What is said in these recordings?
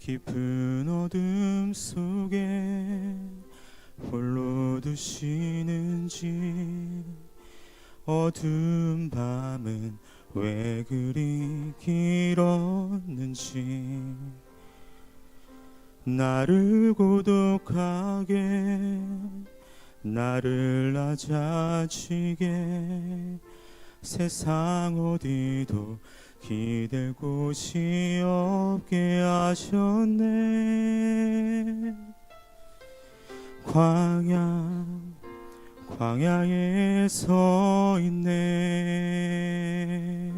깊은 어둠 속에 홀로 두시는지, 어두운 밤은 왜 그리 길었는지, 나를 고독하게, 나를 낮아지게, 세상 어디도 기댈 곳이 없게 하셨네. 광야에 서 있네.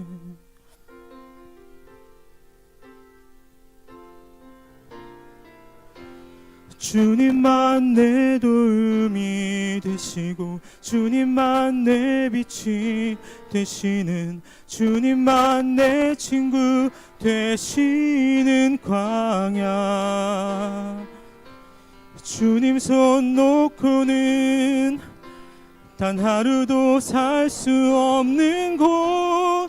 주님만 내 도움이 되시고, 주님만 내 빛이 되시는, 주님만 내 친구 되시는 광야. 주님 손 놓고는 단 하루도 살 수 없는 곳,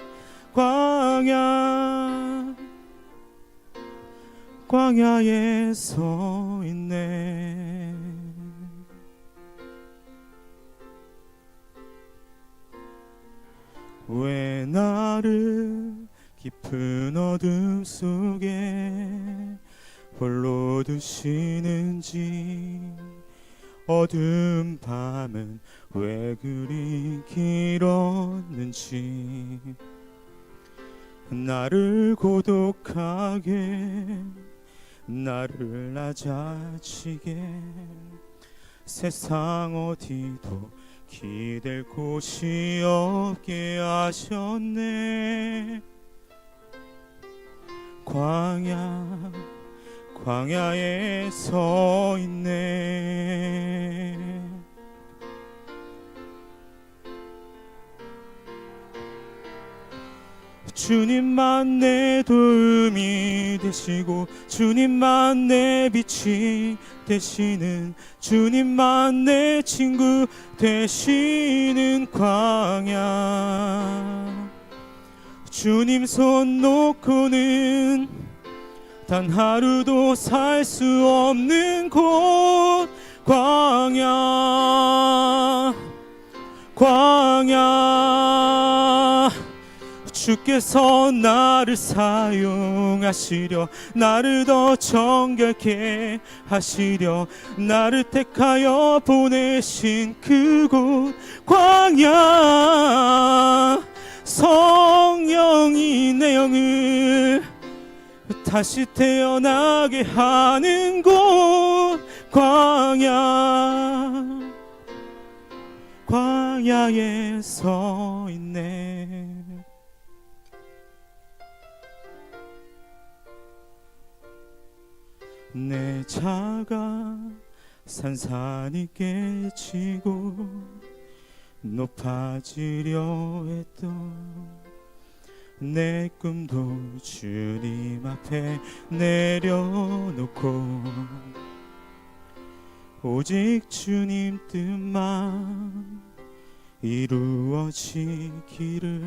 광야에 서 있네. 왜 나를 깊은 어둠 속에 홀로 두시는지, 어두운 밤은 왜 그리 길었는지, 나를 고독하게, 나를 낮아지게, 세상 어디도 기댈 곳이 없게 하셨네. 광야에 서 있네. 주님만 내 도움이 되시고, 주님만 내 빛이 되시는, 주님만 내 친구 되시는 광야. 주님 손 놓고는 단 하루도 살 수 없는 곳, 광야. 주께서 나를 사용하시려, 나를 더 정결케 하시려, 나를 택하여 보내신 그곳, 광야. 성령이 내 영을 다시 태어나게 하는 곳, 광야에 서 있네. 내 자가 산산이 깨지고 높아지려 했던 내 꿈도 주님 앞에 내려놓고, 오직 주님 뜻만 이루어지기를,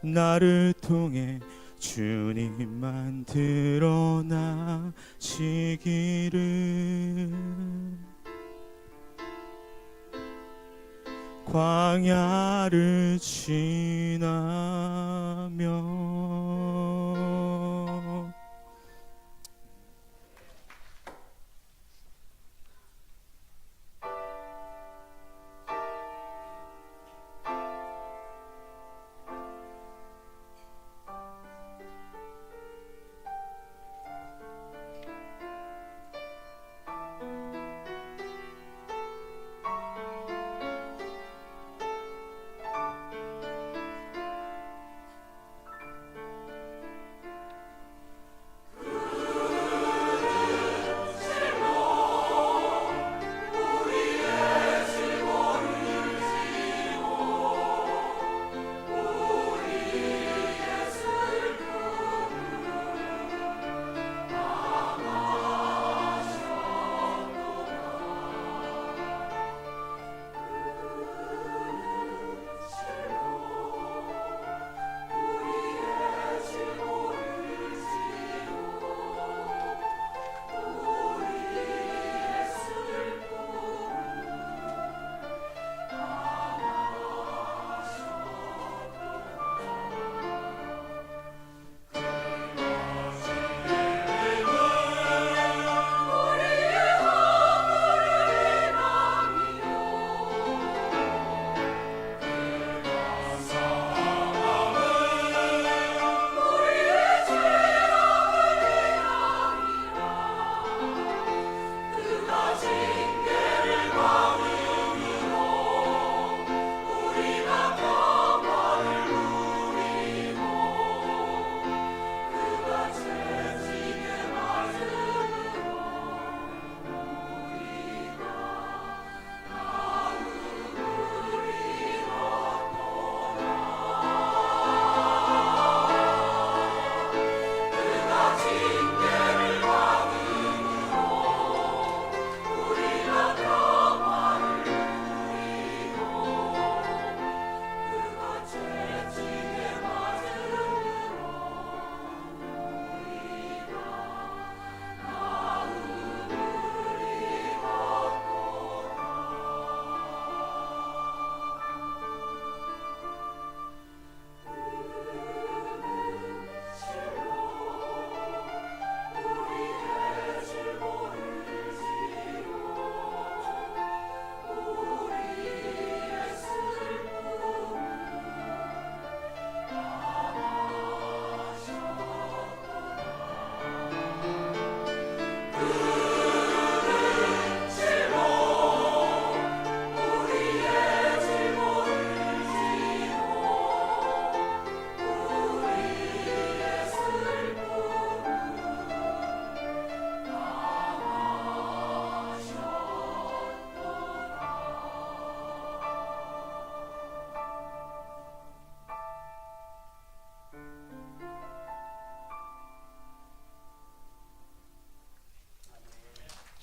나를 통해 주님만 드러나시기를. 광야를 지나며.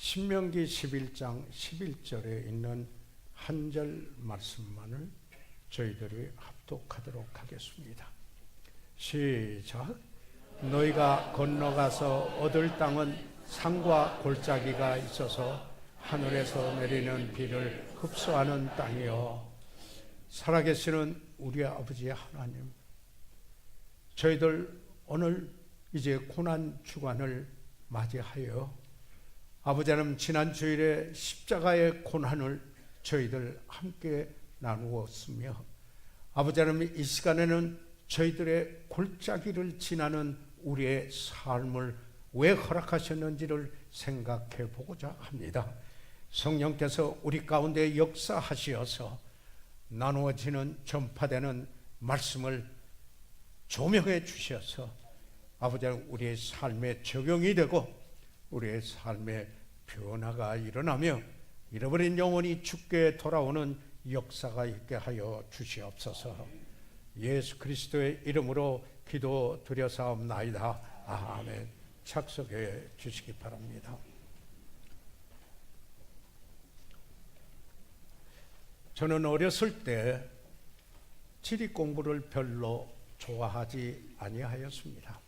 신명기 11장 11절에 있는 한 절 말씀만을 저희들이 합독하도록 하겠습니다. 시작. 너희가 건너가서 얻을 땅은 산과 골짜기가 있어서 하늘에서 내리는 비를 흡수하는 땅이요. 살아계시는 우리 아버지 하나님, 저희들 오늘 이제 고난 주간을 맞이하여 아버지 하나님, 지난 주일에 십자가의 고난을 저희들 함께 나누었으며 아버지 하나님, 이 시간에는 저희들의 골짜기를 지나는 우리의 삶을 왜 허락하셨는지를 생각해 보고자 합니다. 성령께서 우리 가운데 역사하시어서 나누어지는 전파되는 말씀을 조명해 주셔서 아버지 하나님, 우리의 삶에 적용이 되고 우리의 삶에 변화가 일어나며 잃어버린 영혼이 주께 돌아오는 역사가 있게 하여 주시옵소서. 예수 그리스도의 이름으로 기도드려사옵나이다. 아멘. 착석해 주시기 바랍니다. 저는 어렸을 때 지리 공부를 별로 좋아하지 아니하였습니다.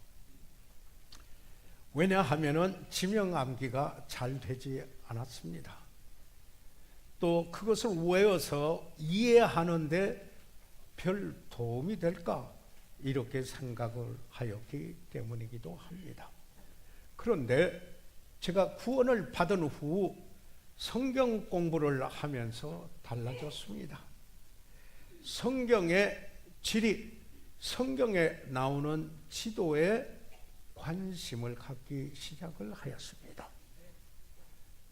왜냐하면 지명암기가 잘 되지 않았습니다. 또 그것을 외워서 이해하는데 별 도움이 될까 이렇게 생각을 하였기 때문이기도 합니다. 그런데 제가 구원을 받은 후 성경 공부를 하면서 달라졌습니다. 성경의 지리, 성경에 나오는 지도에 관심을 갖기 시작을 하였습니다.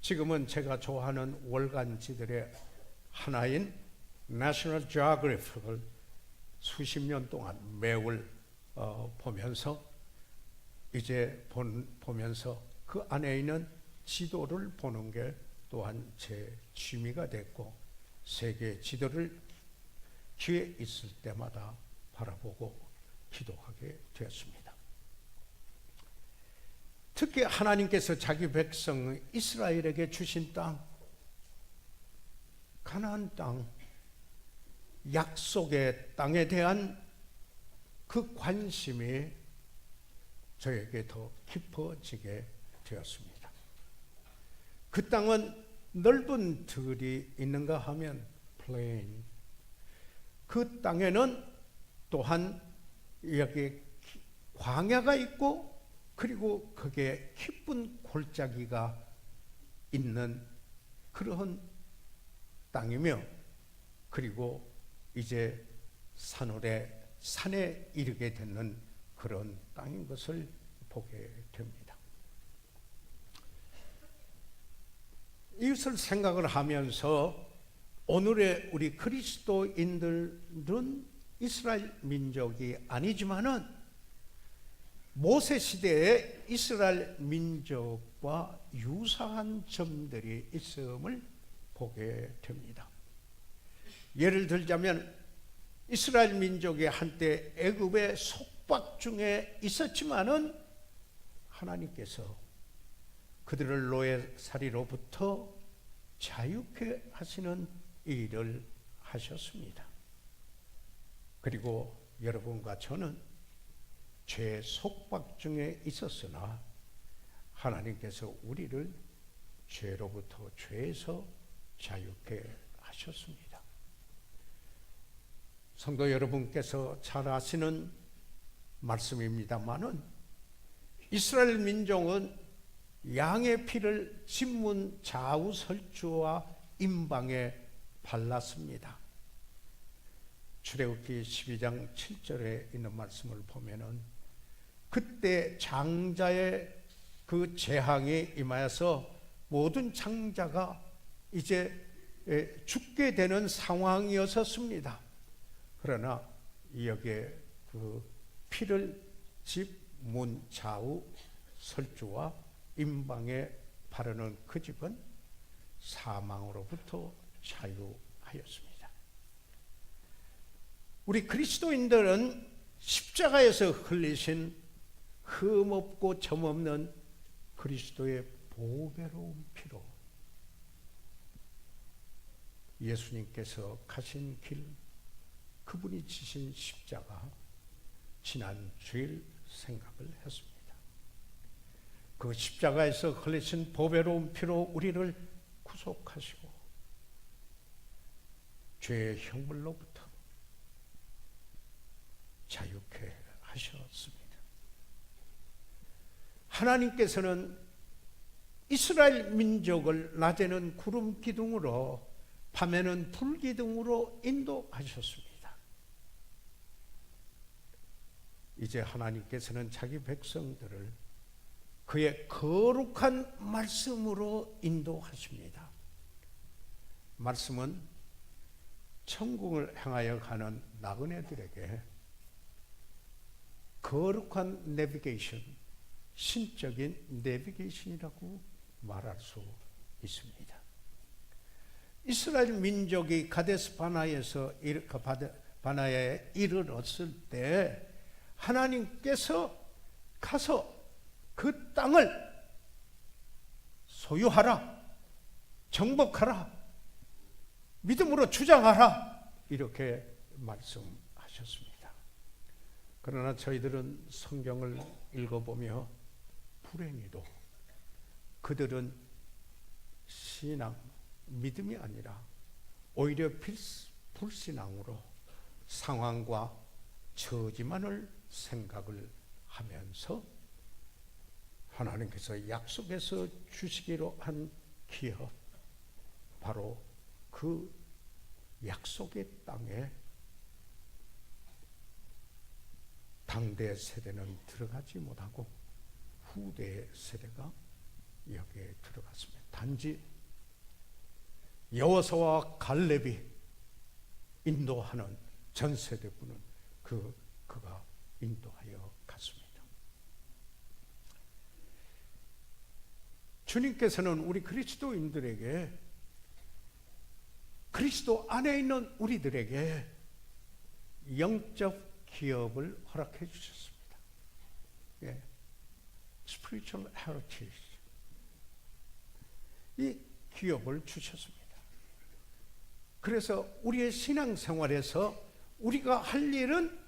지금은 제가 좋아하는 월간지들의 하나인 National Geographic을 수십 년 동안 매월 보면서 보면서 그 안에 있는 지도를 보는 게 또한 제 취미가 됐고 세계 지도를 기회 있을 때마다 바라보고 기도하게 되었습니다. 특히 하나님께서 자기 백성 이스라엘에게 주신 땅, 가나안 땅, 약속의 땅에 대한 그 관심이 저에게 더 깊어지게 되었습니다. 그 땅은 넓은 들이 있는가 하면 플레인, 그 땅에는 또한 여기 광야가 있고 그리고 거기에 깊은 골짜기가 있는 그런 땅이며 그리고 이제 산에 이르게 되는 그런 땅인 것을 보게 됩니다. 이것을 생각을 하면서 오늘의 우리 그리스도인들은 이스라엘 민족이 아니지만은 모세 시대의 이스라엘 민족과 유사한 점들이 있음을 보게 됩니다. 예를 들자면 이스라엘 민족이 한때 애굽의 속박 중에 있었지만은 하나님께서 그들을 노예살이로부터 자유케 하시는 일을 하셨습니다. 그리고 여러분과 저는 죄 속박 중에 있었으나 하나님께서 우리를 죄로부터 죄에서 자유케 하셨습니다. 성도 여러분께서 잘 아시는 말씀입니다마는 이스라엘 민족은 양의 피를 진문 좌우 설주와 임방에 발랐습니다. 출애굽기 12장 7절에 있는 말씀을 보면은 그때 장자의 그 재앙이 임하여서 모든 장자가 이제 죽게 되는 상황이었습니다. 그러나 여기에 그 피를 집 문 좌우 설주와 임방에 바르는 그 집은 사망으로부터 자유하였습니다. 우리 그리스도인들은 십자가에서 흘리신 흠없고 점없는 그리스도의 보배로운 피로 예수님께서 가신 길, 그분이 지신 십자가, 지난 주일 생각을 했습니다. 그 십자가에서 흘리신 보배로운 피로 우리를 구속하시고 죄의 형벌로부터 자유케 하셨습니다. 하나님께서는 이스라엘 민족을 낮에는 구름 기둥으로 밤에는 불 기둥으로 인도하셨습니다. 이제 하나님께서는 자기 백성들을 그의 거룩한 말씀으로 인도하십니다. 말씀은 천국을 향하여 가는 나그네들에게 거룩한 내비게이션, 신적인 내비게이션이라고 말할 수 있습니다. 이스라엘 민족이 가데스 바나에 이르렀을 때 하나님께서 가서 그 땅을 소유하라, 정복하라, 믿음으로 주장하라, 이렇게 말씀하셨습니다. 그러나 저희들은 성경을 읽어보며 불행히도 그들은 신앙, 믿음이 아니라 오히려 불신앙으로 상황과 처지만을 생각을 하면서 하나님께서 약속해서 주시기로 한 기업, 바로 그 약속의 땅에 당대 세대는 들어가지 못하고 후대 세대가 여기에 들어갔습니다. 단지 여호수아와 갈렙이 인도하는 전 세대분은 그가 인도하여 갔습니다. 주님께서는 우리 그리스도인들에게, 그리스도 안에 있는 우리들에게 영적 기업을 허락해 주셨습니다. 예. Spiritual heritage. 이 기업을 주셨습니다. 그래서 우리의 신앙생활에서 우리가 할 일은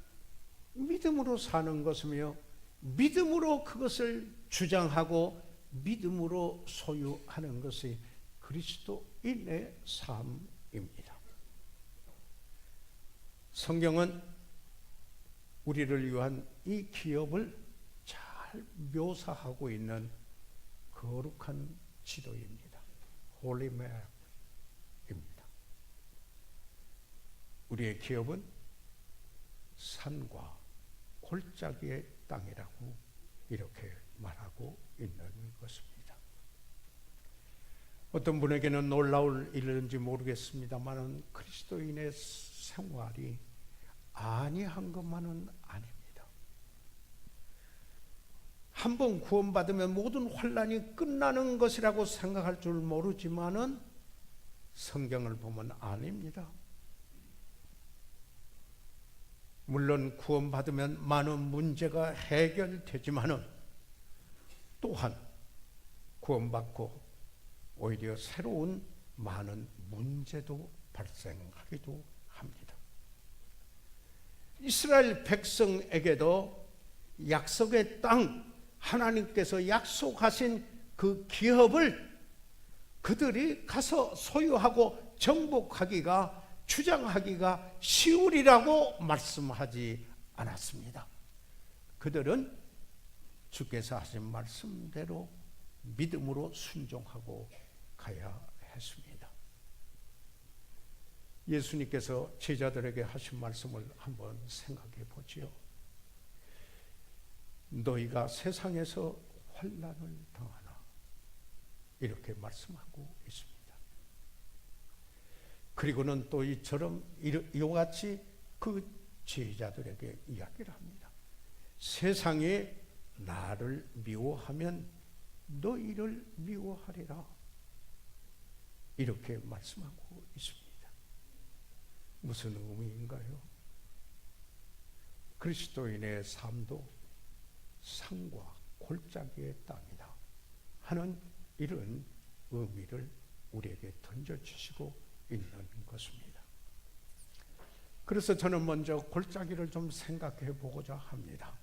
믿음으로 사는 것이며 믿음으로 그것을 주장하고 믿음으로 소유하는 것이 그리스도인의 삶입니다. 성경은 우리를 위한 이 기업을 잘 묘사하고 있는 거룩한 지도입니다. Holy Map입니다. 우리의 기업은 산과 골짜기의 땅이라고 이렇게 말하고 있는 것입니다. 어떤 분에게는 놀라울 일인지 모르겠습니다만 그리스도인의 생활이 아니한 것만은 아닙니다. 한번 구원받으면 모든 환난이 끝나는 것이라고 생각할 줄 모르지만은 성경을 보면 아닙니다. 물론 구원받으면 많은 문제가 해결되지만은 또한 구원받고 오히려 새로운 많은 문제도 발생하기도 합니다. 이스라엘 백성에게도 약속의 땅, 하나님께서 약속하신 그 기업을 그들이 가서 소유하고 정복하기가, 주장하기가 쉬우리라고 말씀하지 않았습니다. 그들은 주께서 하신 말씀대로 믿음으로 순종하고 가야 했습니다. 예수님께서 제자들에게 하신 말씀을 한번 생각해 보지요. 너희가 세상에서 환난을 당하나, 이렇게 말씀하고 있습니다. 그리고는 또 이처럼 이와 같이 그 제자들에게 이야기를 합니다. 세상에 나를 미워하면 너희를 미워하리라, 이렇게 말씀하고 있습니다. 무슨 의미인가요? 그리스도인의 삶도 산과 골짜기의 땅이다 하는 이런 의미를 우리에게 던져주시고 있는 것입니다. 그래서 저는 먼저 골짜기를 좀 생각해 보고자 합니다.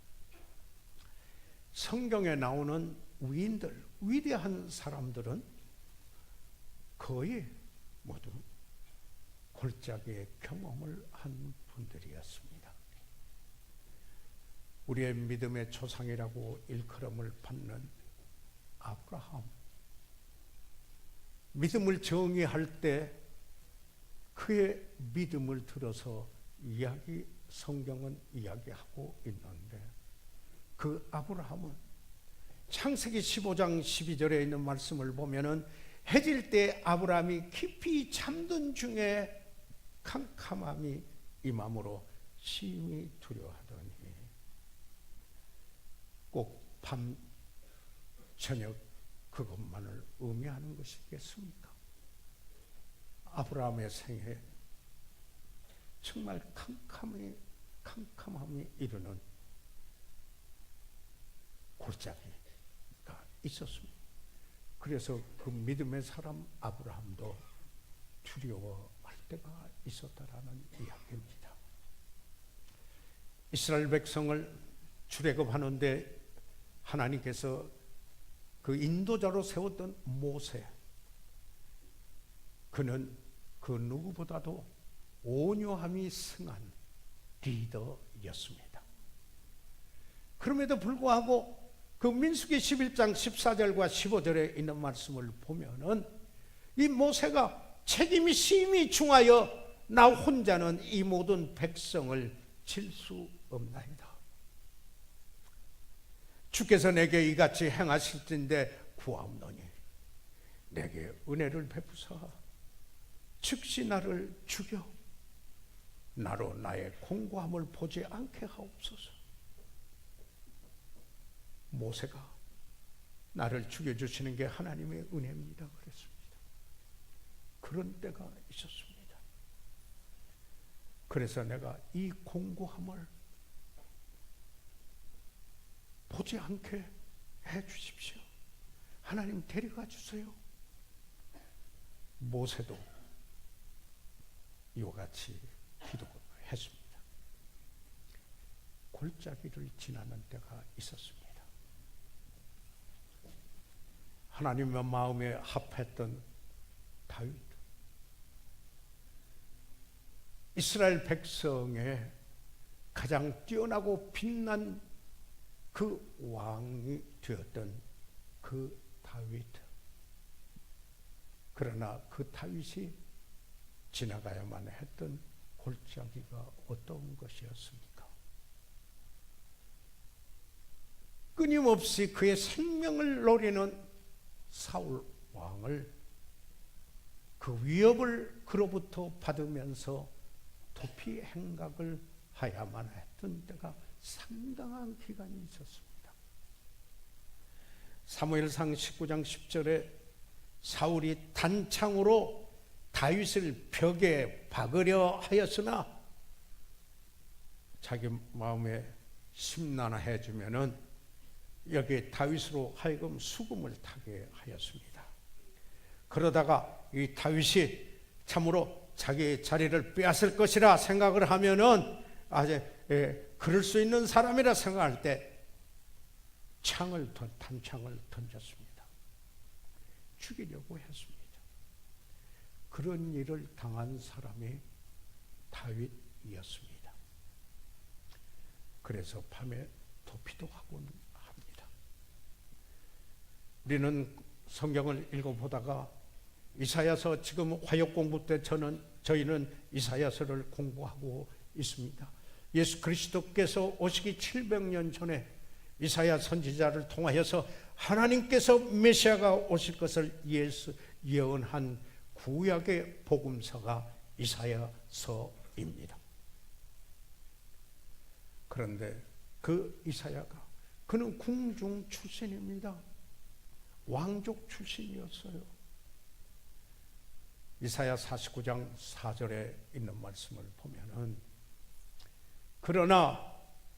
성경에 나오는 위인들, 위대한 사람들은 거의 모두 골짜기의 경험을 한 분들이었습니다. 우리의 믿음의 조상이라고 일컬음을 받는 아브라함, 믿음을 정의할 때 그의 믿음을 들어서 성경은 이야기하고 있는데, 그 아브라함은 창세기 15장 12절에 있는 말씀을 보면은 해질 때 아브라함이 깊이 잠든 중에 캄캄함이 임함으로 심히 두려워하더니, 꼭 밤 저녁 그것만을 의미하는 것이겠습니까? 아브라함의 생에 정말 캄캄함이 이르는 골짜기가 있었습니다. 그래서 그 믿음의 사람 아브라함도 두려워할 때가 있었다라는 이야기입니다. 이스라엘 백성을 출애굽하는데 하나님께서 그 인도자로 세웠던 모세, 그는 그 누구보다도 온유함이 승한 리더였습니다. 그럼에도 불구하고 그 민수기 11장 14절과 15절에 있는 말씀을 보면은 이 모세가 책임이 심히 중하여 나 혼자는 이 모든 백성을 칠 수 없나이다. 주께서 내게 이같이 행하실진대 구하옵노니 내게 은혜를 베푸사 즉시 나를 죽여 나로 나의 공고함을 보지 않게 하옵소서. 모세가 나를 죽여주시는 게 하나님의 은혜입니다 그랬습니다. 그런 때가 있었습니다. 그래서 내가 이 공고함을 보지 않게 해주십시오. 하나님 데려가 주세요. 모세도 이와 같이 기도했습니다. 골짜기를 지나는 때가 있었습니다. 하나님의 마음에 합했던 다윗, 이스라엘 백성의 가장 뛰어나고 빛난 그 왕이 되었던 그 다윗. 그러나 그 다윗이 지나가야만 했던 골짜기가 어떤 것이었습니까? 끊임없이 그의 생명을 노리는 사울 왕을, 그 위협을 그로부터 받으면서 도피 행각을 하야만 했던 때가 상당한 기간이 있었습니다. 사무엘상 19장 10절에 사울이 단창으로 다윗을 벽에 박으려 하였으나 자기 마음에 심란해 주면은 여기 다윗으로 하여금 수금을 타게 하였습니다. 그러다가 이 다윗이 참으로 자기 자리를 빼앗을 것이라 생각을 하면은 그럴 수 있는 사람이라 생각할 때 단창을 던졌습니다. 죽이려고 했습니다. 그런 일을 당한 사람이 다윗이었습니다. 그래서 밤에 도피도 하곤 합니다. 우리는 성경을 읽어보다가 이사야서, 지금 화역 공부 때 저희는 이사야서를 공부하고 있습니다. 예수 그리스도께서 오시기 700년 전에 이사야 선지자를 통하여서 하나님께서 메시아가 오실 것을 예언한 구약의 복음서가 이사야서입니다. 그런데 그 이사야가, 그는 궁중 출신입니다. 왕족 출신이었어요. 이사야 49장 4절에 있는 말씀을 보면은, 그러나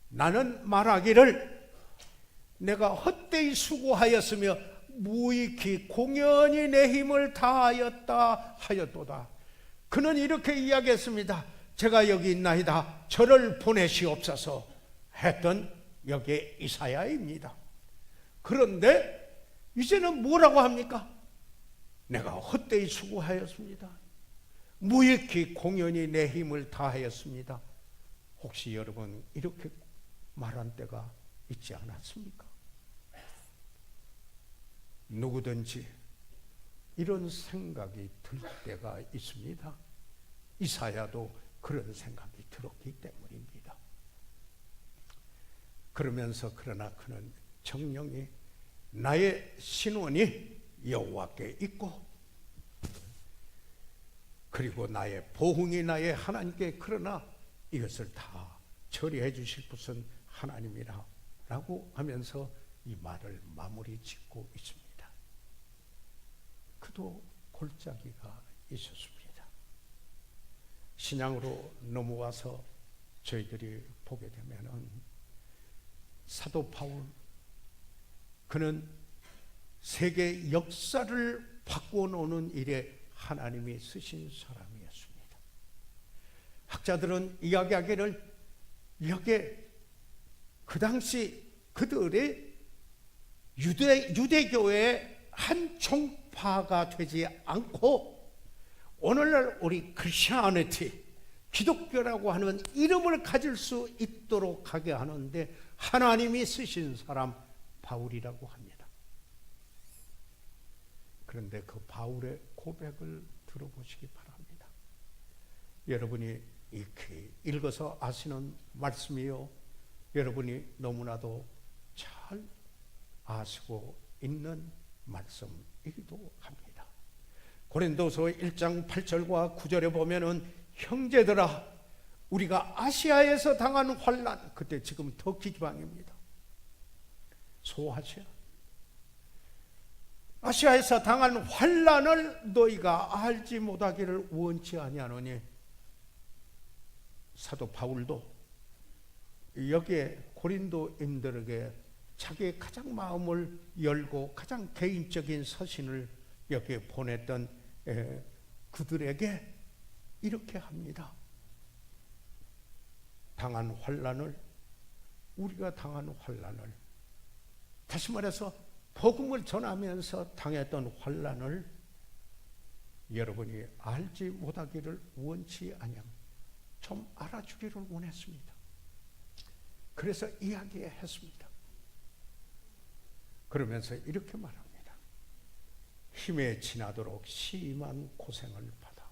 나는 말하기를 내가 헛되이 수고하였으며 무익히 공연히 내 힘을 다하였다 하였도다. 그는 이렇게 이야기했습니다. 제가 여기 있나이다. 저를 보내시옵소서 했던 여기에 이사야입니다. 그런데 이제는 뭐라고 합니까? 내가 헛되이 수고하였습니다. 무익히 공연히 내 힘을 다하였습니다. 혹시 여러분 이렇게 말한 때가 있지 않았습니까? 누구든지 이런 생각이 들 때가 있습니다. 이사야도 그런 생각이 들었기 때문입니다. 그러면서 그러나 그는 정령이 나의 신원이 여호와께 있고 그리고 나의 보응이 나의 하나님께 그러나 이것을 다 처리해 주실 분은 하나님이라 라고 하면서 이 말을 마무리 짓고 있습니다. 그도 골짜기가 있었습니다. 신앙으로 넘어와서 저희들이 보게 되면은 사도 바울 그는 세계 역사를 바꿔놓는 일에 하나님이 쓰신 사람이었습니다. 학자들은 이야기하기를 여기에 그 당시 그들의 유대교의 한 종파가 되지 않고 오늘날 우리 크리스천이티 기독교라고 하는 이름을 가질 수 있도록 하게 하는데 하나님이 쓰신 사람 바울이라고 합니다. 그런데 그 바울의 고백을 들어보시기 바랍니다. 여러분이 이렇게 읽어서 아시는 말씀이요. 여러분이 너무나도 잘 아시고 있는 말씀이기도 합니다. 고린도서 1장 8절과 9절에 보면은 형제들아 우리가 아시아에서 당한 환난 그때 지금 터키 지방입니다. 소아시아 아시아에서 당한 환난을 너희가 알지 못하기를 원치 아니하노니 사도 바울도 여기에 고린도인들에게 자기의 가장 마음을 열고 가장 개인적인 서신을 여기에 보냈던 그들에게 이렇게 합니다. 당한 환난을 우리가 당한 환난을 다시 말해서 복음을 전하면서 당했던 환난을 여러분이 알지 못하기를 원치 아니함 좀 알아주기를 원했습니다. 그래서 이야기했습니다. 그러면서 이렇게 말합니다. 힘에 지나도록 심한 고생을 받아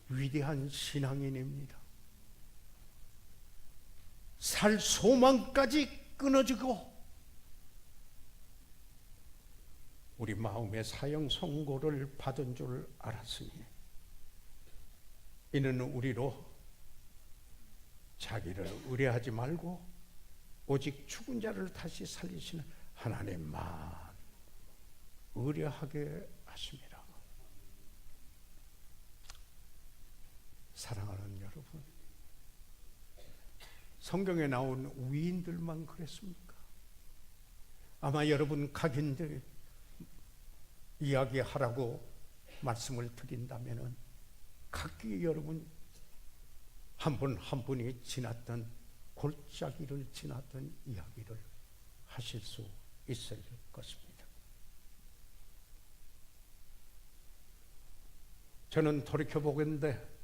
위대한 신앙인입니다. 살 소망까지 끊어지고 우리 마음의 사형 선고를 받은 줄 알았으니 이는 우리로 자기를 의뢰하지 말고 오직 죽은 자를 다시 살리시는 하나님만 의뢰하게 하심이라. 사랑하는 여러분, 성경에 나온 위인들만 그랬습니까? 아마 여러분 각인들 이야기하라고 말씀을 드린다면은 각기 여러분 한 분 한 분이 지났던 골짜기를 지났던 이야기를 하실 수 있을 것입니다. 저는 돌이켜보건대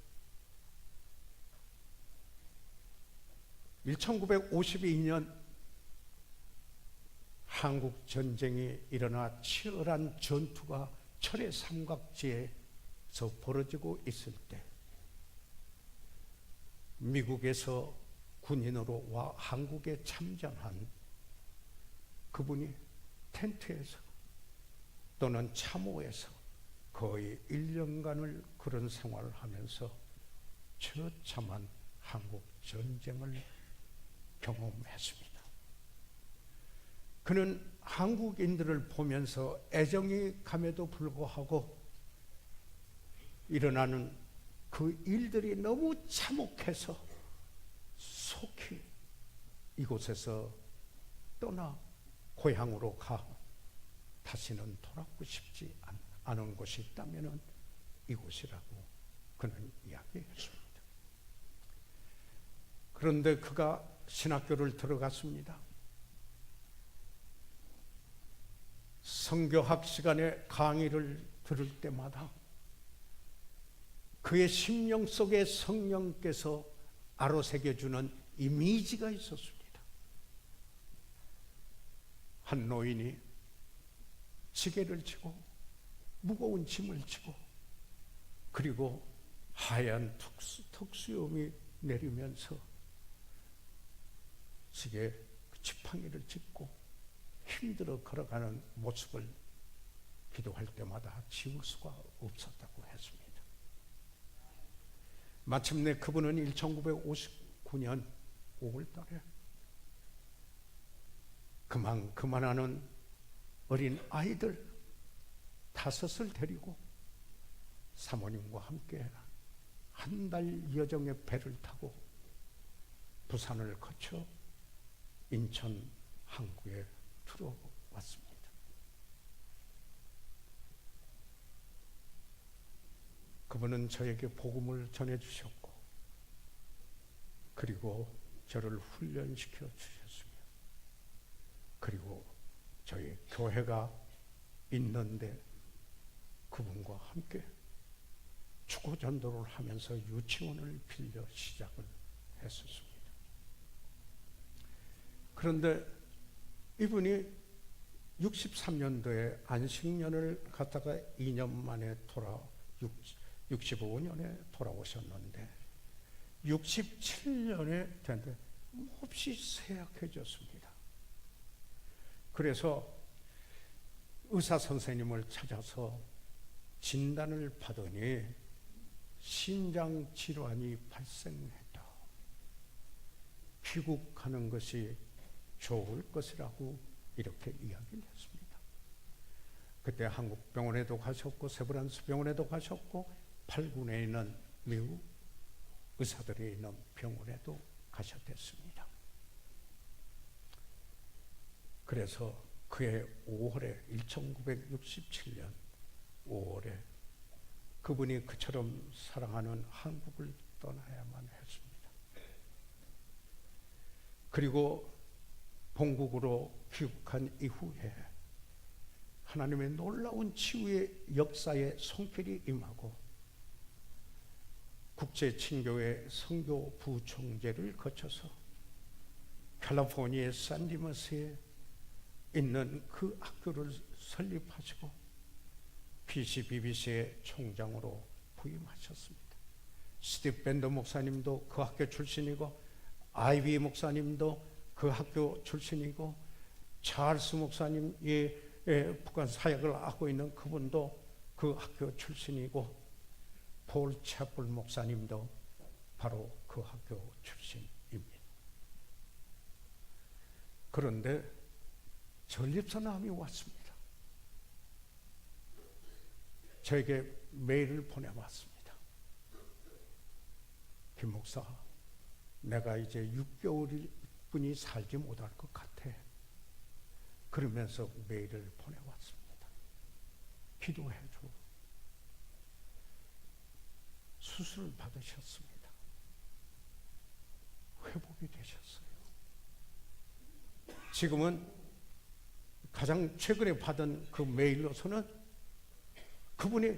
1952년 한국 전쟁이 일어나 치열한 전투가 철의 삼각지에서 벌어지고 있을 때 미국에서 군인으로 와 한국에 참전한 그분이 텐트에서 또는 참호에서 거의 1년간을 그런 생활을 하면서 처참한 한국 전쟁을 경험했습니다. 그는 한국인들을 보면서 애정이 감에도 불구하고 일어나는 그 일들이 너무 참혹해서 속히 이곳에서 떠나 고향으로 가 다시는 돌아오고 싶지 않은 곳이 있다면 이곳이라고 그는 이야기했습니다. 그런데 그가 신학교를 들어갔습니다. 성교학 시간에 강의를 들을 때마다 그의 심령 속에 성령께서 아로새겨주는 이미지가 있었습니다. 한 노인이 지게를 지고 무거운 짐을 지고 그리고 하얀 턱수염이 내리면서 지게 지팡이를 짚고 힘들어 걸어가는 모습을 기도할 때마다 지울 수가 없었다고 했습니다. 마침내 그분은 1959년 5월 달에 그만하는 어린 아이들 5을 데리고 사모님과 함께 한 달 여정의 배를 타고 부산을 거쳐 인천 항구에 들어왔습니다. 그분은 저에게 복음을 전해주셨고 그리고 저를 훈련시켜 주셨으며 그리고 저희 교회가 있는데 그분과 함께 축구 전도를 하면서 유치원을 빌려 시작을 했었습니다. 그런데 이분이 63년도에 안식년을 갖다가 2년 만에 65년에 돌아오셨는데 67년에 됐는데 몹시 쇠약해졌습니다. 그래서 의사 선생님을 찾아서 진단을 받으니 신장 질환이 발생했다. 귀국하는 것이 좋을 것이라고 이렇게 이야기를 했습니다. 그때 한국병원에도 가셨고 세브란스 병원에도 가셨고 8군에 있는 미국 의사들이 있는 병원에도 가셨댔습니다. 그래서 그해 5월에 1967년 5월에 그분이 그처럼 사랑하는 한국을 떠나야만 했습니다. 그리고 본국으로 귀국한 이후에 하나님의 놀라운 치유의 역사에 손길이 임하고 국제친교회 선교 부총재를 거쳐서 캘리포니아 샌디머스에 있는 그 학교를 설립하시고 BCBBC의 총장으로 부임하셨습니다. 스티브 밴더 목사님도 그 학교 출신이고 아이비 목사님도 그 학교 출신이고 찰스 목사님이 북한 사역을 하고 있는 그분도 그 학교 출신이고 폴 채플 목사님도 바로 그 학교 출신입니다. 그런데 전립선암이 왔습니다. 저에게 메일을 보내왔습니다. 김 목사, 내가 이제 6개월뿐이 살지 못할 것 같아. 그러면서 메일을 보내왔습니다. 기도해줘. 수술을 받으셨습니다. 회복이 되셨어요. 지금은 가장 최근에 받은 그 메일로서는 그분이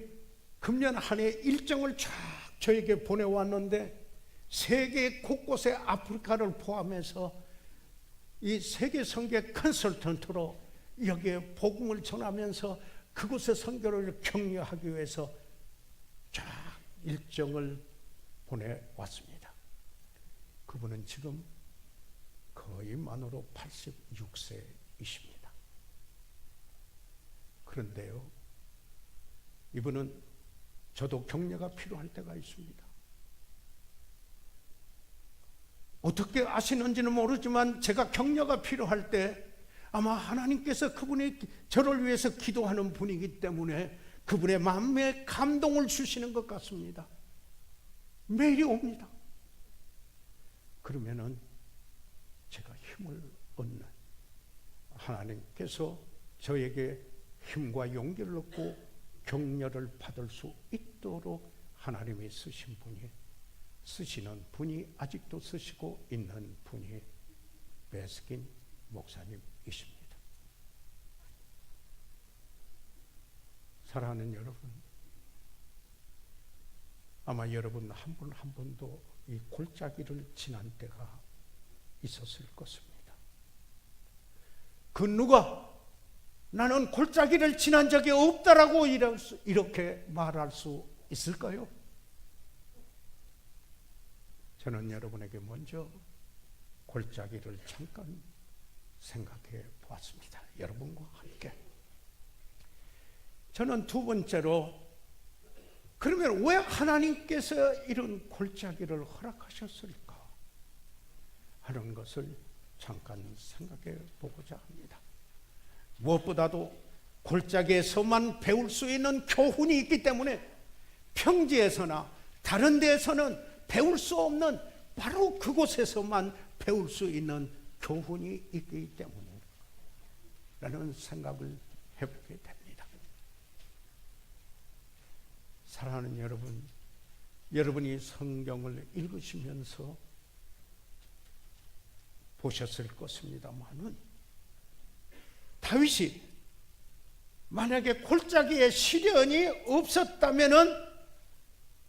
금년 한 해 일정을 쫙 저에게 보내왔는데 세계 곳곳에 아프리카를 포함해서 이 세계 선교 컨설턴트로 여기에 복음을 전하면서 그곳의 선교를 격려하기 위해서 쫙 일정을 보내왔습니다. 그분은 지금 거의 만으로 86세이십니다. 그런데요, 이분은 저도 격려가 필요할 때가 있습니다. 어떻게 아시는지는 모르지만 제가 격려가 필요할 때 아마 하나님께서 그분이 저를 위해서 기도하는 분이기 때문에 그분의 마음에 감동을 주시는 것 같습니다. 메일이 옵니다. 그러면은 제가 힘을 얻는 하나님께서 저에게 힘과 용기를 얻고 격려를 받을 수 있도록 하나님이 쓰시는 분이 아직도 쓰시고 있는 분이 베스킨 목사님이십니다. 사랑하는 여러분, 아마 여러분 한 분 한 분도 이 골짜기를 지난 때가 있었을 것입니다. 그 누가 나는 골짜기를 지난 적이 없다라고 이렇게 말할 수 있을까요? 저는 여러분에게 먼저 골짜기를 잠깐 생각해 보았습니다. 여러분과 함께. 저는 두 번째로, 그러면 왜 하나님께서 이런 골짜기를 허락하셨을까 하는 것을 잠깐 생각해 보고자 합니다. 무엇보다도 골짜기에서만 배울 수 있는 교훈이 있기 때문에 평지에서나 다른 데에서는 배울 수 없는, 바로 그곳에서만 배울 수 있는 교훈이 있기 때문에 라는 생각을 해보게 됩니다. 사랑하는 여러분, 여러분이 성경을 읽으시면서 보셨을 것입니다만은, 다윗이 만약에 골짜기에 시련이 없었다면은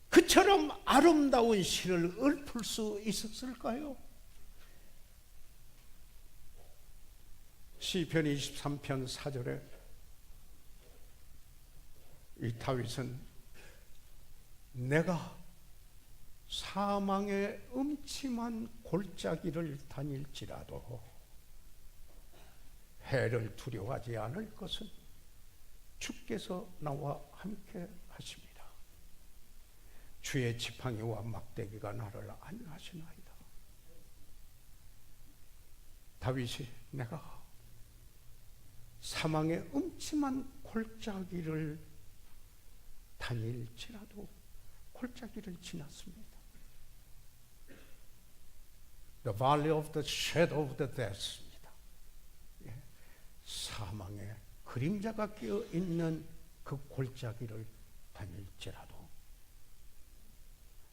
그처럼 아름다운 시를 읊을 수 있었을까요? 시편 23편 4절에 이 다윗은 내가 사망의 음침한 골짜기를 다닐지라도 해를 두려워하지 않을 것은 주께서 나와 함께 하십니다. 주의 지팡이와 막대기가 나를 안위하시나이다. 다윗이 내가 사망의 음침한 골짜기를 다닐지라도 골짜기를 지났습니다. The valley of the shadow of the death입니다. 사망의 그림자가 끼어 있는 그 골짜기를 다닐지라도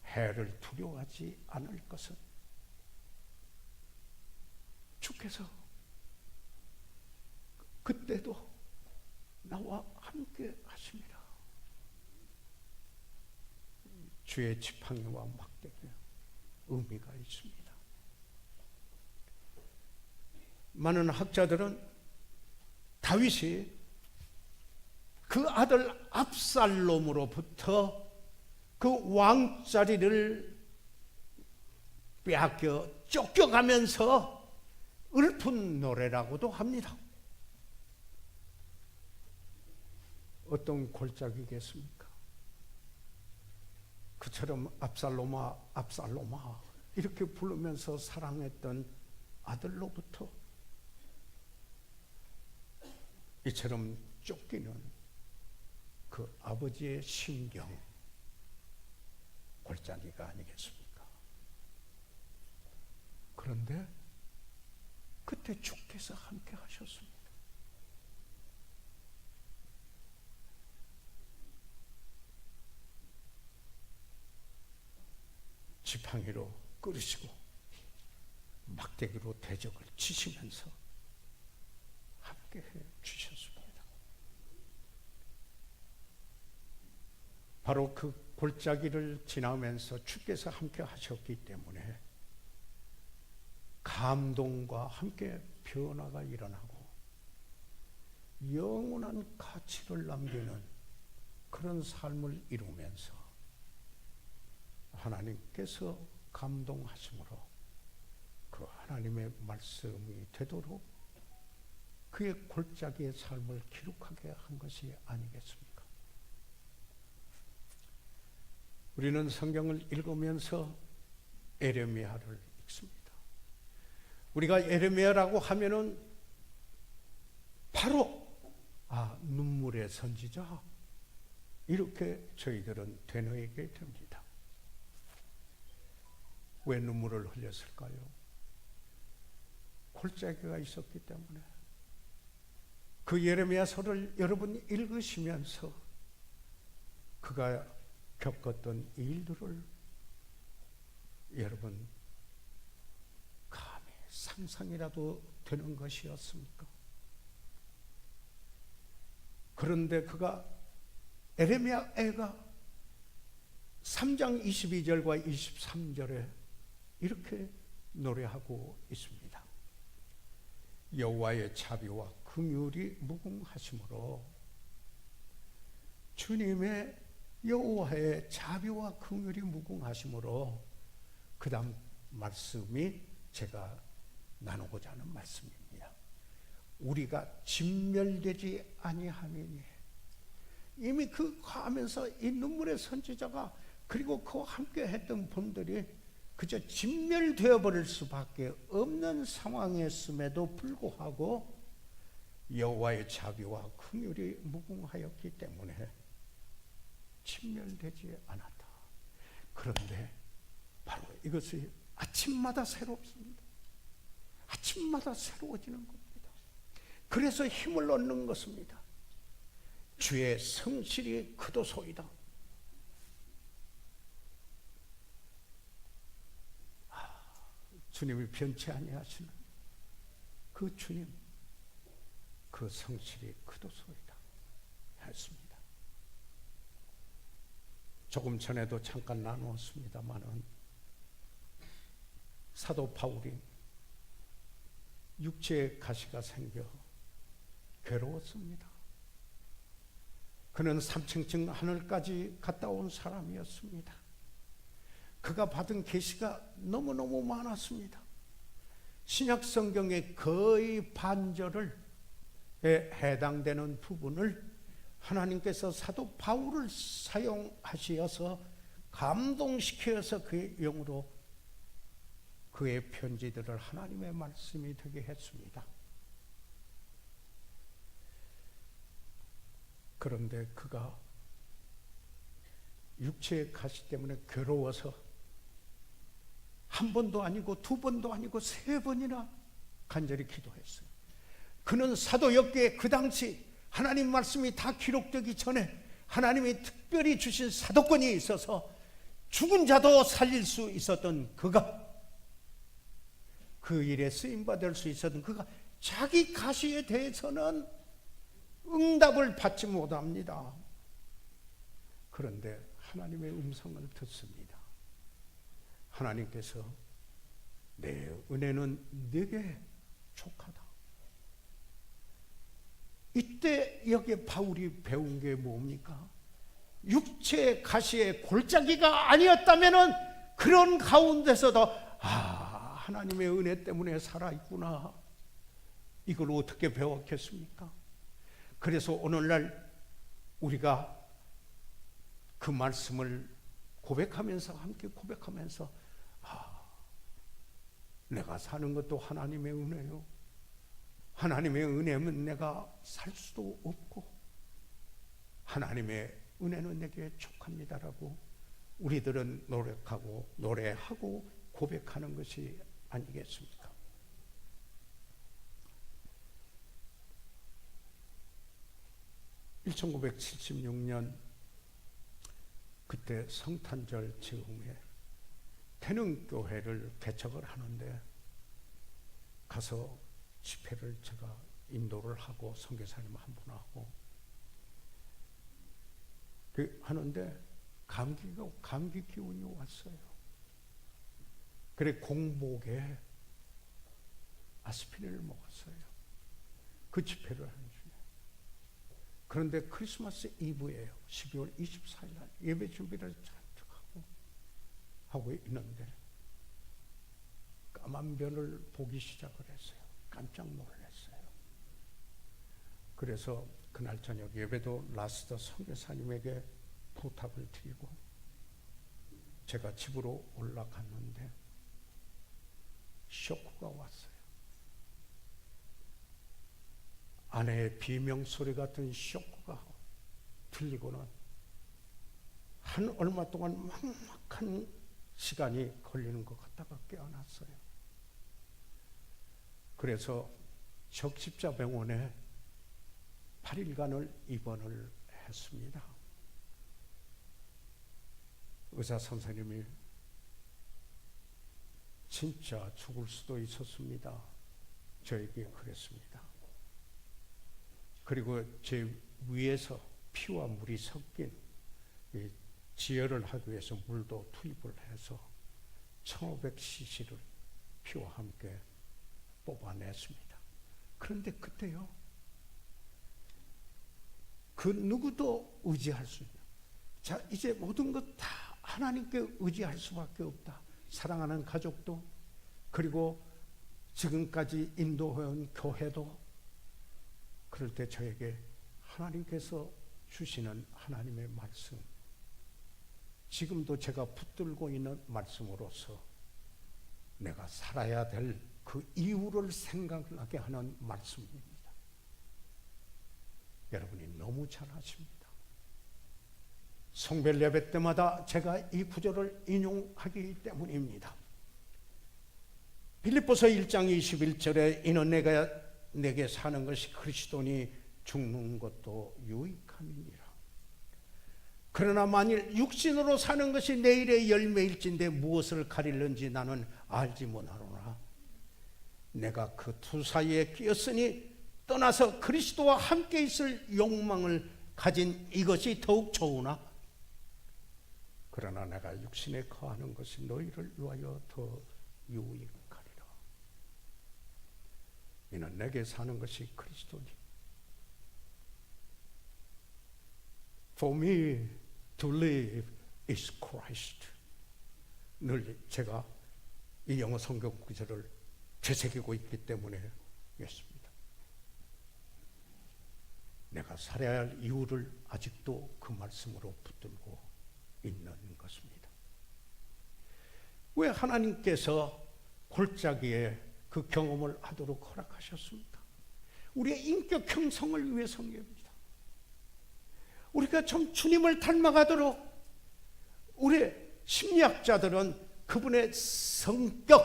해를 두려워하지 않을 것은 주께서 그때도 나와 함께 하십니다. 주의 지팡이와 막대기에 의미가 있습니다. 많은 학자들은 다윗이 그 아들 압살롬으로부터 그 왕자리를 빼앗겨 쫓겨가면서 읊은 노래라고도 합니다. 어떤 골짜기겠습니까? 그처럼 압살롬아 압살롬아 이렇게 부르면서 사랑했던 아들로부터 이처럼 쫓기는 그 아버지의 심경, 골짜기가 아니겠습니까? 그런데 그때 주께서 함께 하셨습니다. 지팡이로 끌으시고 막대기로 대적을 치시면서 함께 해 주셨습니다. 바로 그 골짜기를 지나면서 주께서 함께 하셨기 때문에 감동과 함께 변화가 일어나고 영원한 가치를 남기는 그런 삶을 이루면서 하나님께서 감동하심으로 그 하나님의 말씀이 되도록 그의 골짜기의 삶을 기록하게 한 것이 아니겠습니까? 우리는 성경을 읽으면서 에레미야를 읽습니다. 우리가 에레미야라고 하면은 바로 눈물의 선지자 이렇게 저희들은 되뇌이게 됩니다. 왜 눈물을 흘렸을까요? 골짜기가 있었기 때문에, 그 예레미야서를 여러분 읽으시면서 그가 겪었던 일들을 여러분 감히 상상이라도 되는 것이었습니까? 그런데 그가 예레미야가 3장 22절과 23절에 이렇게 노래하고 있습니다. 여호와의 자비와 긍휼이 무궁하심으로, 주님의 여호와의 자비와 긍휼이 무궁하심으로, 그 다음 말씀이 제가 나누고자 하는 말씀입니다. 우리가 진멸되지 아니함이니. 이미 그 하면서 이 눈물의 선지자가 그리고 그와 함께 했던 분들이 그저 진멸되어 버릴 수밖에 없는 상황이었음에도 불구하고 여호와의 자비와 긍휼이 무궁하였기 때문에 진멸되지 않았다. 그런데 바로 이것이 아침마다 새롭습니다. 아침마다 새로워지는 겁니다. 그래서 힘을 얻는 것입니다. 주의 성실이 크도소이다. 주님이 변치 아니하시는 그 주님, 그 성실이 크도소이다 했습니다. 조금 전에도 잠깐 나누었습니다마는 사도 바울이 육체의 가시가 생겨 괴로웠습니다. 그는 삼층층 하늘까지 갔다 온 사람이었습니다. 그가 받은 계시가 너무너무 많았습니다. 신약 성경의 거의 반절에 해당되는 부분을 하나님께서 사도 바울을 사용하셔서 감동시켜서 그의 영으로 그의 편지들을 하나님의 말씀이 되게 했습니다. 그런데 그가 육체의 가시 때문에 괴로워서 한 번도 아니고 두 번도 아니고 세 번이나 간절히 기도했어요. 그는 사도역기에 그 당시 하나님 말씀이 다 기록되기 전에 하나님이 특별히 주신 사도권이 있어서 죽은 자도 살릴 수 있었던 그가, 그 일에 쓰임받을 수 있었던 그가 자기 가시에 대해서는 응답을 받지 못합니다. 그런데 하나님의 음성을 듣습니다. 하나님께서 내 은혜는 네게 족하다. 이때 여기에 바울이 배운 게 뭡니까? 육체의 가시의 골짜기가 아니었다면은 그런 가운데서도 하나님의 은혜 때문에 살아있구나. 이걸 어떻게 배웠겠습니까? 그래서 오늘날 우리가 그 말씀을 고백하면서, 함께 고백하면서, 내가 사는 것도 하나님의 은혜요. 하나님의 은혜면 내가 살 수도 없고 하나님의 은혜는 내게 족합니다라고 우리들은 노래하고 고백하는 것이 아니겠습니까? (1976년) 그때 성탄절 즈음에 태능교회를 개척을 하는데 가서 집회를 제가 인도를 하고 선교사님 한 분하고 하는데 감기 기운이 왔어요. 그래 공복에 아스피린을 먹었어요. 그 집회를 하는 중에. 그런데 크리스마스 이브예요. 12월 24일 날 예배 준비를 잔뜩 하고 있는데 까만 변을 보기 시작을 했어요. 깜짝 놀랐어요. 그래서 그날 저녁 예배도 라스터 선교사님에게 부탁을 드리고 제가 집으로 올라갔는데 쇼크가 왔어요. 아내의 비명소리 같은 쇼크가 들리고는 한 얼마 동안 막막한 시간이 걸리는 것 같다가 깨어났어요. 그래서 적십자병원에 8일간을 입원을 했습니다. 의사 선생님이 진짜 죽을 수도 있었습니다. 저에게 그랬습니다. 그리고 제 위에서 피와 물이 섞인 지혈을 하기 위해서 물도 투입을 해서 1500cc를 피와 함께 뽑아냈습니다. 그런데 그때요, 그 누구도 의지할 수 있는, 자, 이제 모든 것 다 하나님께 의지할 수밖에 없다. 사랑하는 가족도, 그리고 지금까지 인도해온 교회도. 그럴 때 저에게 하나님께서 주시는 하나님의 말씀, 지금도 제가 붙들고 있는 말씀으로서 내가 살아야 될 그 이유를 생각나게 하는 말씀입니다. 여러분이 너무 잘 아십니다. 성별 예배 때마다 제가 이 구절을 인용하기 때문입니다. 빌립보서 1장 21절에 이는 내게 사는 것이 그리스도니 죽는 것도 유익함이니라. 그러나 만일 육신으로 사는 것이 내일의 열매일진데 무엇을 가리는지 나는 알지 못하노라. 내가 그 두 사이에 끼었으니 떠나서 그리스도와 함께 있을 욕망을 가진 이것이 더욱 좋으나 그러나 내가 육신에 거하는 것이 너희를 위하여 더 유익하리라. 이는 내게 사는 것이 그리스도니 For me to live is Christ. 늘 제가 이 영어 성경 구절을 되새기고 있기 때문에 그렇습니다. 내가 살아야 할 이유를 아직도 그 말씀으로 붙들고 있는 것입니다. 왜 하나님께서 골짜기에 그 경험을 하도록 허락하셨습니까? 우리의 인격 형성을 위해서입니다. 우리가 좀 주님을 닮아가도록, 우리 심리학자들은 그분의 성격,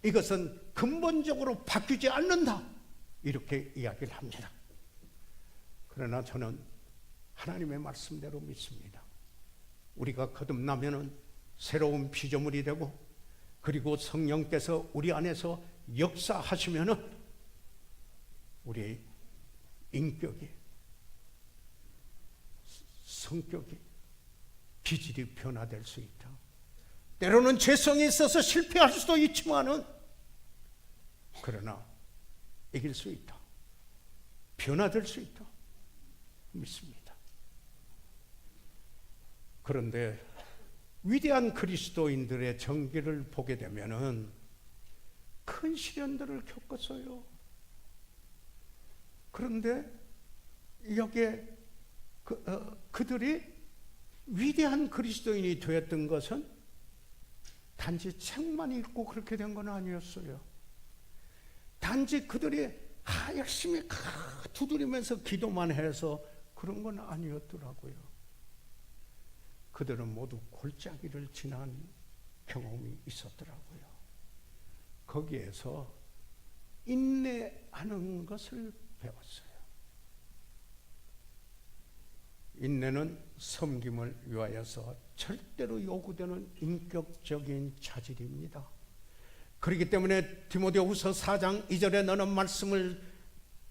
이것은 근본적으로 바뀌지 않는다, 이렇게 이야기를 합니다. 그러나 저는 하나님의 말씀대로 믿습니다. 우리가 거듭나면은 새로운 피조물이 되고, 그리고 성령께서 우리 안에서 역사하시면은 우리의 인격이, 성격이, 기질이 변화될 수 있다. 때로는 죄성이 있어서 실패할 수도 있지만은 그러나 이길 수 있다. 변화될 수 있다. 믿습니다. 그런데 위대한 그리스도인들의 전기를 보게 되면은 큰 시련들을 겪었어요. 그런데 여기에 그들이 위대한 그리스도인이 되었던 것은 단지 책만 읽고 그렇게 된 건 아니었어요. 단지 그들이 열심히 두드리면서 기도만 해서 그런 건 아니었더라고요. 그들은 모두 골짜기를 지난 경험이 있었더라고요. 거기에서 인내하는 것을 배웠어요. 인내는 섬김을 위하여서 절대로 요구되는 인격적인 자질입니다. 그렇기 때문에 디모데후서 4장 2절에 너는 말씀을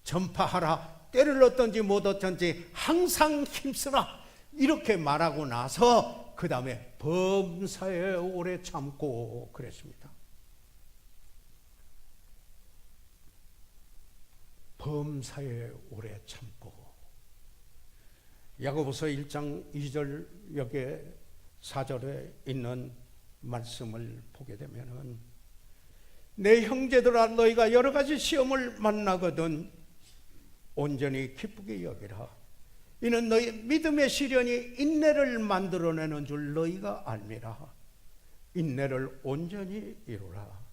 전파하라. 때를 얻든지 못 얻든지 항상 힘쓰라. 이렇게 말하고 나서 그 다음에 범사에 오래 참고 그랬습니다. 범사에 오래 참고. 야고보서 1장 2절 여기에 4절에 있는 말씀을 보게 되면은 내 형제들아 너희가 여러 가지 시험을 만나거든 온전히 기쁘게 여기라. 이는 너희 믿음의 시련이 인내를 만들어내는 줄 너희가 알미라. 인내를 온전히 이루라.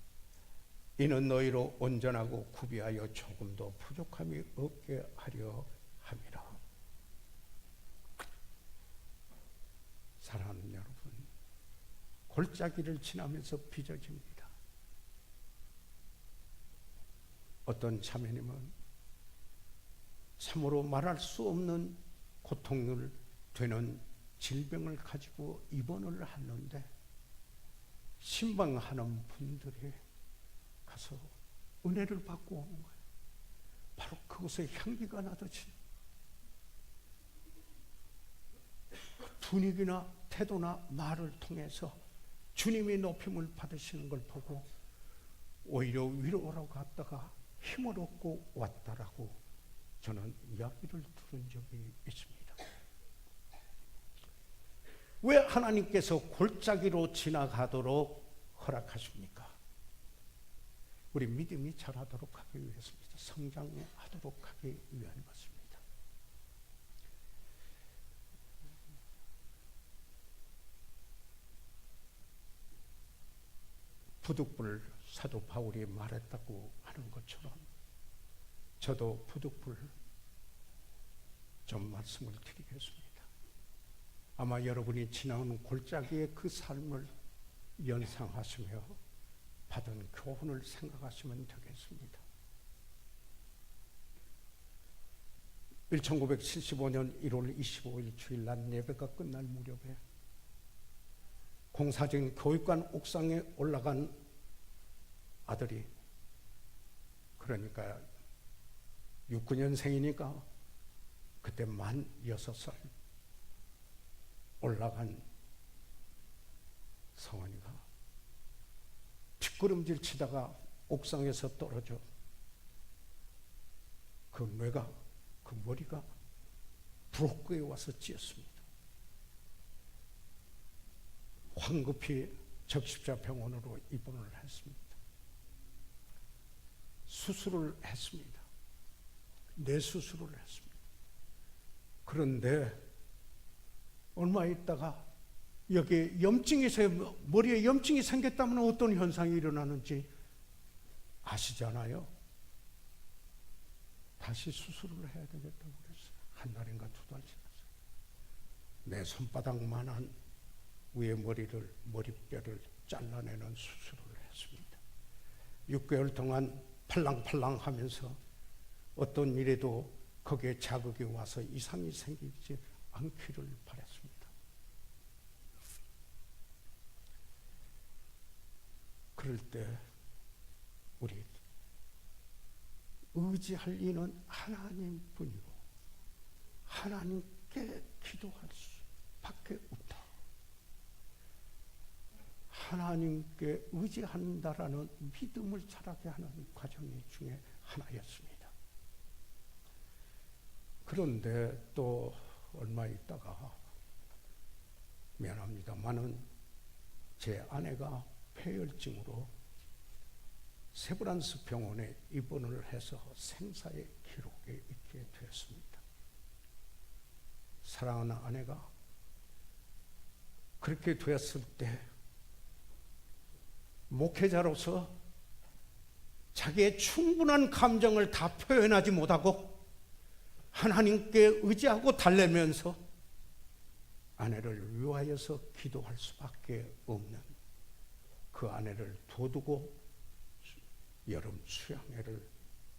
이는 너희로 온전하고 구비하여 조금도 부족함이 없게 하려 함이라. 사랑하는 여러분, 골짜기를 지나면서 빚어집니다. 어떤 자매님은 참으로 말할 수 없는 고통을 되는 질병을 가지고 입원을 하는데 신방하는 분들이 가서 은혜를 받고 오는 거예요. 바로 그곳에 향기가 나듯이 분위기나 태도나 말을 통해서 주님이 높임을 받으시는 걸 보고 오히려 위로하러 갔다가 힘을 얻고 왔다라고 저는 이야기를 들은 적이 있습니다. 왜 하나님께서 골짜기로 지나가도록 허락하십니까? 우리 믿음이 자라도록 하기 위해서입니다. 성장하도록 하기 위한 것입니다. 부득불 사도 바울이 말했다고 하는 것처럼 저도 부득불 좀 말씀을 드리겠습니다. 아마 여러분이 지나오는 골짜기의 그 삶을 연상하시며 받은 교훈을 생각하시면 되겠습니다. 1975년 1월 25일 주일날 예배가 끝날 무렵에 공사진 교육관 옥상에 올라간 아들이, 그러니까 69년생이니까 그때 만 6살 올라간 성원이가 뒷걸음질 치다가 옥상에서 떨어져 그 뇌가, 그 머리가 브로크에 와서 찧었습니다. 황급히 적십자병원으로 입원을 했습니다. 수술을 했습니다. 뇌 수술을 했습니다. 그런데 얼마 있다가 여기에 염증이, 머리에 염증이 생겼다면 어떤 현상이 일어나는지 아시잖아요. 다시 수술을 해야 되겠다고 그랬어요. 한 달인가 두 달 지났어요. 내 손바닥만한 위에 머리뼈를 잘라내는 수술을 했습니다. 6개월 동안 팔랑팔랑 하면서 어떤 일에도 거기에 자극이 와서 이상이 생기지 않기를 바랐습니다. 그럴 때 우리 의지할 이는 하나님뿐이고 하나님께 기도할 수밖에 없다. 하나님께 의지한다라는 믿음을 자라게 하는 과정 중에 하나였습니다. 그런데 또 얼마 있다가 미안합니다만은 제 아내가 폐혈증으로 세브란스 병원에 입원을 해서 생사의 기록에 있게 되었습니다. 사랑하는 아내가 그렇게 되었을 때 목회자로서 자기의 충분한 감정을 다 표현하지 못하고 하나님께 의지하고 달래면서 아내를 위하여서 기도할 수밖에 없는 그 아내를 둬두고 여름 수양회를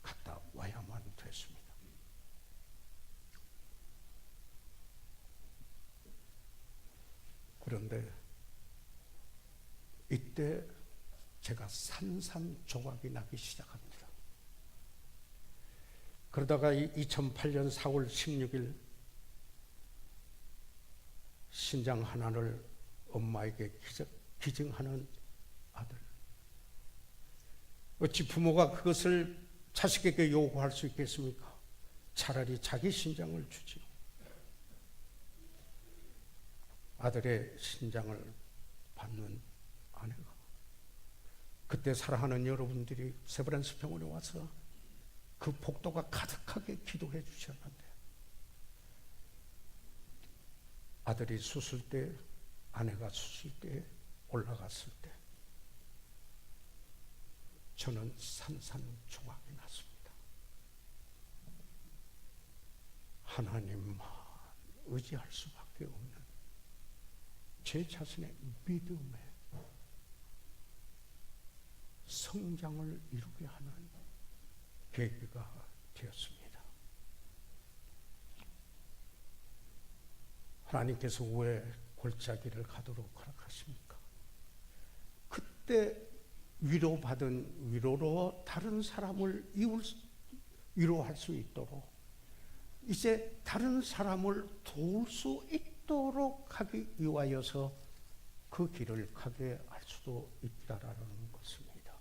갔다 와야만 됐습니다. 그런데 이때 제가 산산조각이 나기 시작합니다. 그러다가 2008년 4월 16일 신장 하나를 엄마에게 기증하는 아들. 어찌 부모가 그것을 자식에게 요구할 수 있겠습니까? 차라리 자기 신장을 주지요. 아들의 신장을 받는 아내가, 그때 사랑하는 여러분들이 세브란스 병원에 와서 그 복도가 가득하게 기도해 주셨는데, 아들이 수술대, 아내가 수술대에 올라갔을 때 저는 산산조각이 났습니다. 하나님만 의지할 수밖에 없는 제 자신의 믿음의 성장을 이루게 하는 계기가 되었습니다. 하나님께서 왜 골짜기를 가도록 허락하십니까? 그때 위로받은 위로로 다른 사람을 위로할 수 있도록, 이제 다른 사람을 도울 수 있도록 하기 위하여서 그 길을 가게 할 수도 있다라는 것입니다.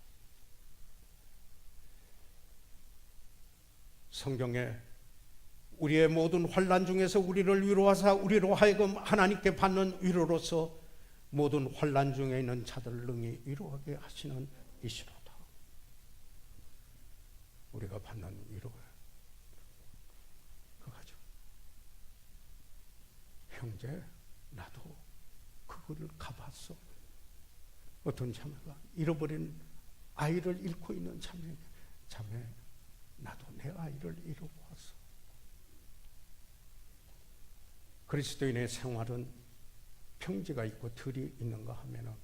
성경에 우리의 모든 환난 중에서 우리를 위로하사 우리로 하여금 하나님께 받는 위로로서 모든 환난 중에 있는 자들을 능히 위로하게 하시는 이시로다. 우리가 받는 위로예요. 그거죠. 형제, 나도 그거를 가봤어. 어떤 자매가 잃어버린 아이를 잃고 있는 자매, 나도 내 아이를 잃어보았어. 그리스도인의 생활은 평지가 있고 들이 있는가 하면은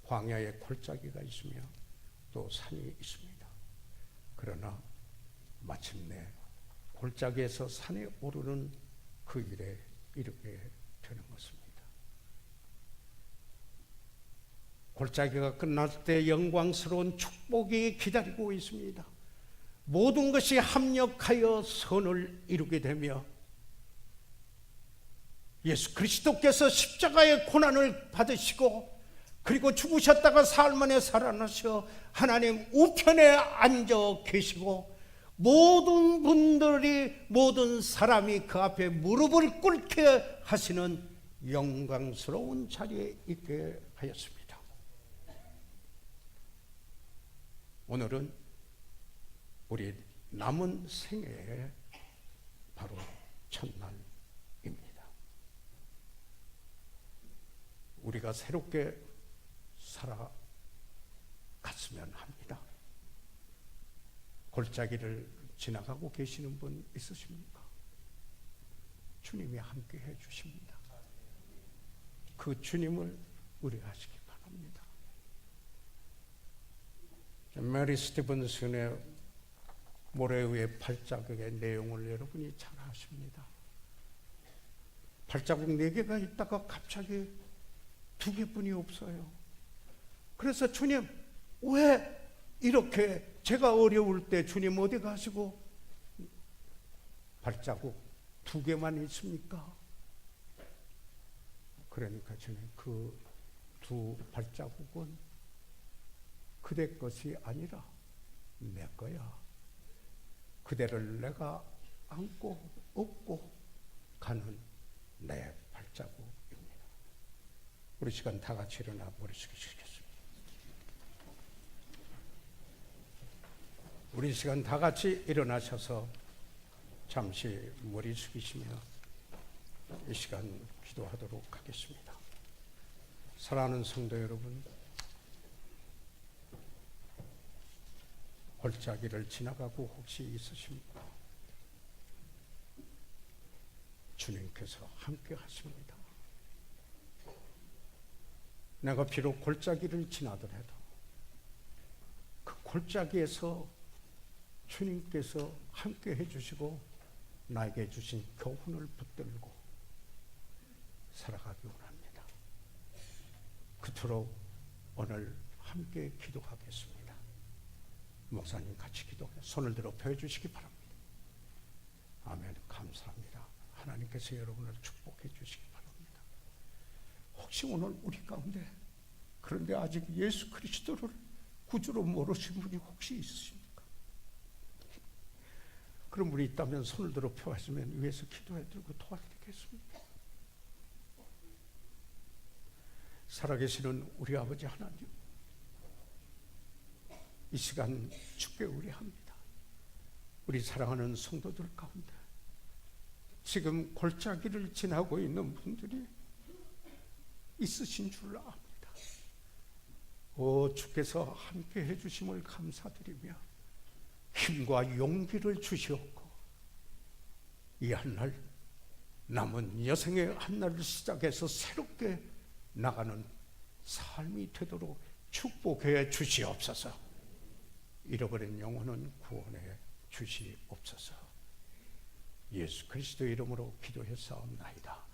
광야에 골짜기가 있으며 또 산이 있습니다. 그러나 마침내 골짜기에서 산에 오르는 그 일에 이르게 되는 것입니다. 골짜기가 끝날 때 영광스러운 축복이 기다리고 있습니다. 모든 것이 합력하여 선을 이루게 되며 예수 그리스도께서 십자가의 고난을 받으시고 그리고 죽으셨다가 사흘 만에 살아나셔 하나님 우편에 앉아 계시고 모든 분들이, 모든 사람이 그 앞에 무릎을 꿇게 하시는 영광스러운 자리에 있게 하였습니다. 오늘은 우리 남은 생애의 바로 첫날입니다. 우리가 새롭게 살아갔으면 합니다. 골짜기를 지나가고 계시는 분 있으십니까? 주님이 함께 해 주십니다. 그 주님을 의뢰하시기 바랍니다. 메리 스티븐슨의 모래 위의 발자국의 내용을 여러분이 잘 아십니다. 발자국 4개가 있다가 갑자기 2개뿐이 없어요. 그래서 주님, 왜 이렇게 제가 어려울 때 주님 어디 가시고 발자국 2개만 있습니까? 그러니까 주님, 그 2 발자국은 그대 것이 아니라 내 거야. 그대를 내가 안고 업고 가는 내 발자국입니다. 우리 시간 다 같이 일어나 머리 숙이시겠습니다. 우리 시간 다 같이 일어나셔서 잠시 머리 숙이시며 이 시간 기도하도록 하겠습니다. 사랑하는 성도 여러분, 골짜기를 지나가고 혹시 있으십니까? 주님께서 함께 하십니다. 내가 비록 골짜기를 지나더라도 그 골짜기에서 주님께서 함께 해주시고 나에게 주신 교훈을 붙들고 살아가기 원합니다. 그토록 오늘 함께 기도하겠습니다. 목사님 같이 기도해 손을 들어 펴주시기 바랍니다. 아멘. 감사합니다. 하나님께서 여러분을 축복해 주시기 바랍니다. 혹시 오늘 우리 가운데 그런데 아직 예수 그리스도를 구주로 모르신 분이 혹시 있으십니까? 그런 분이 있다면 손을 들어 펴하시면 위에서 기도해 드리고 도와드리겠습니다. 살아계시는 우리 아버지 하나님, 이 시간 주께 의뢰합니다. 우리 사랑하는 성도들 가운데 지금 골짜기를 지나고 있는 분들이 있으신 줄 압니다. 주께서 함께 해주심을 감사드리며 힘과 용기를 주시옵고 이 한날 남은 여생의 한날을 시작해서 새롭게 나가는 삶이 되도록 축복해 주시옵소서. 잃어버린 영혼은 구원해 주시옵소서. 예수 그리스도의 이름으로 기도했사옵나이다.